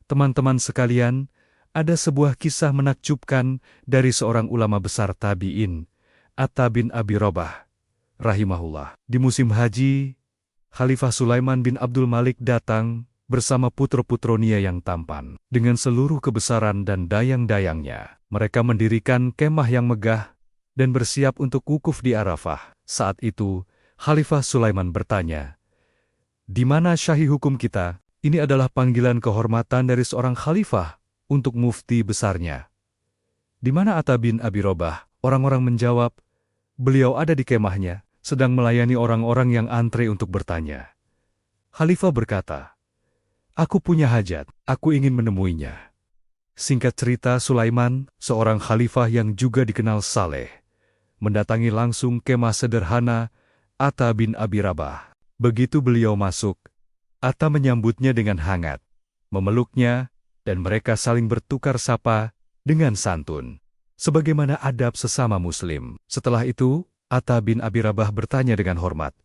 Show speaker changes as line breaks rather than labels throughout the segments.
Teman-teman sekalian, ada sebuah kisah menakjubkan dari seorang ulama besar tabi'in, Atta bin Abi Robah, rahimahullah. Di musim haji, Khalifah Sulaiman bin Abdul Malik datang bersama putra-putronia yang tampan. Dengan seluruh kebesaran dan dayang-dayangnya, mereka mendirikan kemah yang megah dan bersiap untuk wukuf di Arafah. Saat itu, Khalifah Sulaiman bertanya, "Di mana syahih hukum kita?" Ini adalah panggilan kehormatan dari seorang khalifah untuk mufti besarnya. "Di mana Atta bin Abi Robah?" Orang-orang menjawab, "Beliau ada di kemahnya, sedang melayani orang-orang yang antre untuk bertanya." Khalifah berkata, "Aku punya hajat, aku ingin menemuinya." Singkat cerita, Sulaiman, seorang khalifah yang juga dikenal saleh, mendatangi langsung kemah sederhana Atta bin Abi Rabah. Begitu beliau masuk, Atta menyambutnya dengan hangat, memeluknya, dan mereka saling bertukar sapa dengan santun, sebagaimana adab sesama muslim. Setelah itu, Atta bin Abi Rabah bertanya dengan hormat,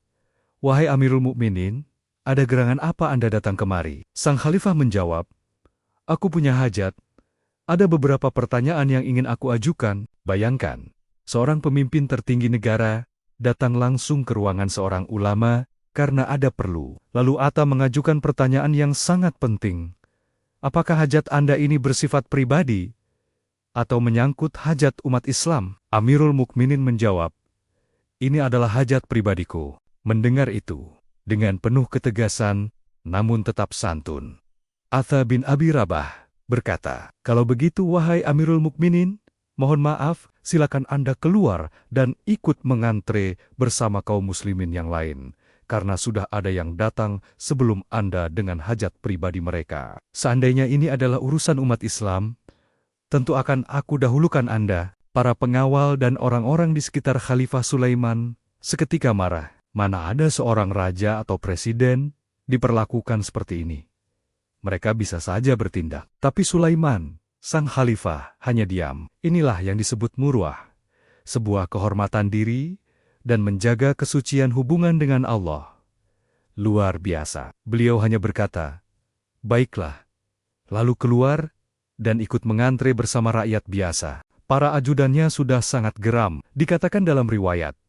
"Wahai Amirul Mukminin, ada gerangan apa Anda datang kemari?" Sang khalifah menjawab, "Aku punya hajat. Ada beberapa pertanyaan yang ingin aku ajukan." Bayangkan, seorang pemimpin tertinggi negara datang langsung ke ruangan seorang ulama karena ada perlu. Lalu Atta mengajukan pertanyaan yang sangat penting. "Apakah hajat Anda ini bersifat pribadi atau menyangkut hajat umat Islam?" Amirul Mukminin menjawab, "Ini adalah hajat pribadiku." Mendengar itu, dengan penuh ketegasan, namun tetap santun, Atta bin Abi Rabah berkata, "Kalau begitu wahai Amirul Mukminin, mohon maaf, silakan Anda keluar dan ikut mengantre bersama kaum muslimin yang lain, karena sudah ada yang datang sebelum Anda dengan hajat pribadi mereka. Seandainya ini adalah urusan umat Islam, tentu akan aku dahulukan Anda." Para pengawal dan orang-orang di sekitar Khalifah Sulaiman seketika marah. Mana ada seorang raja atau presiden diperlakukan seperti ini. Mereka bisa saja bertindak. Tapi Sulaiman, sang khalifah, hanya diam. Inilah yang disebut muruah, sebuah kehormatan diri dan menjaga kesucian hubungan dengan Allah. Luar biasa. Beliau hanya berkata, "Baiklah," lalu keluar dan ikut mengantre bersama rakyat biasa. Para ajudannya sudah sangat geram. Dikatakan dalam riwayat,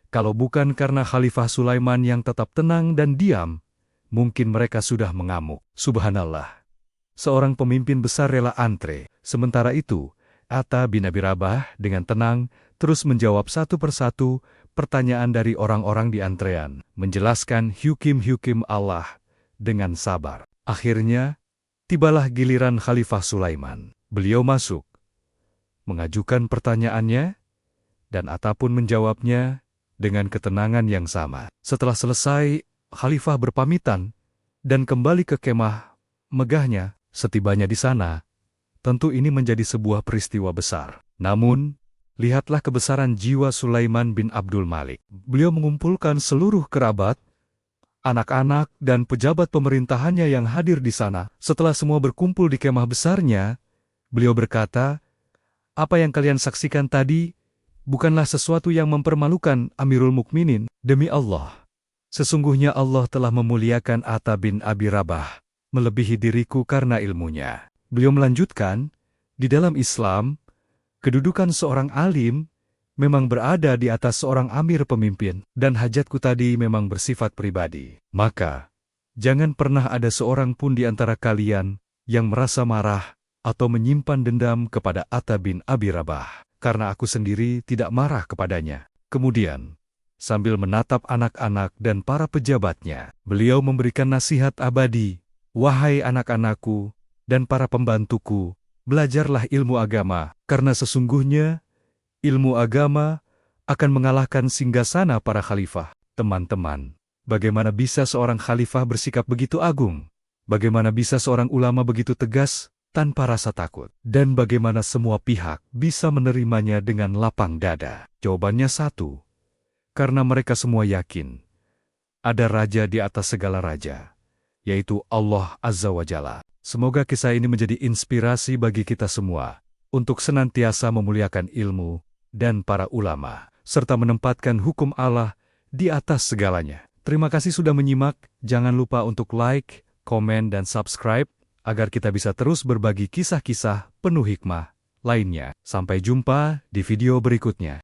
kalau bukan karena Khalifah Sulaiman yang tetap tenang dan diam, mungkin mereka sudah mengamuk. Subhanallah. Seorang pemimpin besar rela antre. Sementara itu, Atta bin Abi Rabah dengan tenang terus menjawab satu persatu pertanyaan dari orang-orang di antrean, menjelaskan hukum-hukum Allah dengan sabar. Akhirnya, tibalah giliran Khalifah Sulaiman. Beliau masuk, mengajukan pertanyaannya, dan Atta pun menjawabnya dengan ketenangan yang sama. Setelah selesai, Khalifah berpamitan dan kembali ke kemah megahnya. Setibanya di sana, tentu ini menjadi sebuah peristiwa besar. Namun, lihatlah kebesaran jiwa Sulaiman bin Abdul Malik. Beliau mengumpulkan seluruh kerabat, anak-anak, dan pejabat pemerintahannya yang hadir di sana. Setelah semua berkumpul di kemah besarnya, beliau berkata, "Apa yang kalian saksikan tadi bukanlah sesuatu yang mempermalukan, Amirul Mukminin. Demi Allah, sesungguhnya Allah telah memuliakan Atta bin Abi Rabah melebihi diriku karena ilmunya." Beliau melanjutkan, "Di dalam Islam, kedudukan seorang alim memang berada di atas seorang amir pemimpin, dan hajatku tadi memang bersifat pribadi. Maka, jangan pernah ada seorang pun di antara kalian yang merasa marah atau menyimpan dendam kepada Atta bin Abi Rabah, karena aku sendiri tidak marah kepadanya." Kemudian, sambil menatap anak-anak dan para pejabatnya, beliau memberikan nasihat abadi, "Wahai anak-anakku dan para pembantuku, belajarlah ilmu agama, karena sesungguhnya ilmu agama akan mengalahkan singgasana para khalifah." Teman-teman, bagaimana bisa seorang khalifah bersikap begitu agung? Bagaimana bisa seorang ulama begitu tegas tanpa rasa takut? Dan bagaimana semua pihak bisa menerimanya dengan lapang dada? Jawabannya satu, karena mereka semua yakin ada raja di atas segala raja, yaitu Allah Azza wa Jalla. Semoga kisah ini menjadi inspirasi bagi kita semua untuk senantiasa memuliakan ilmu dan para ulama, serta menempatkan hukum Allah di atas segalanya. Terima kasih sudah menyimak. Jangan lupa untuk like, komen, dan subscribe agar kita bisa terus berbagi kisah-kisah penuh hikmah lainnya. Sampai jumpa di video berikutnya.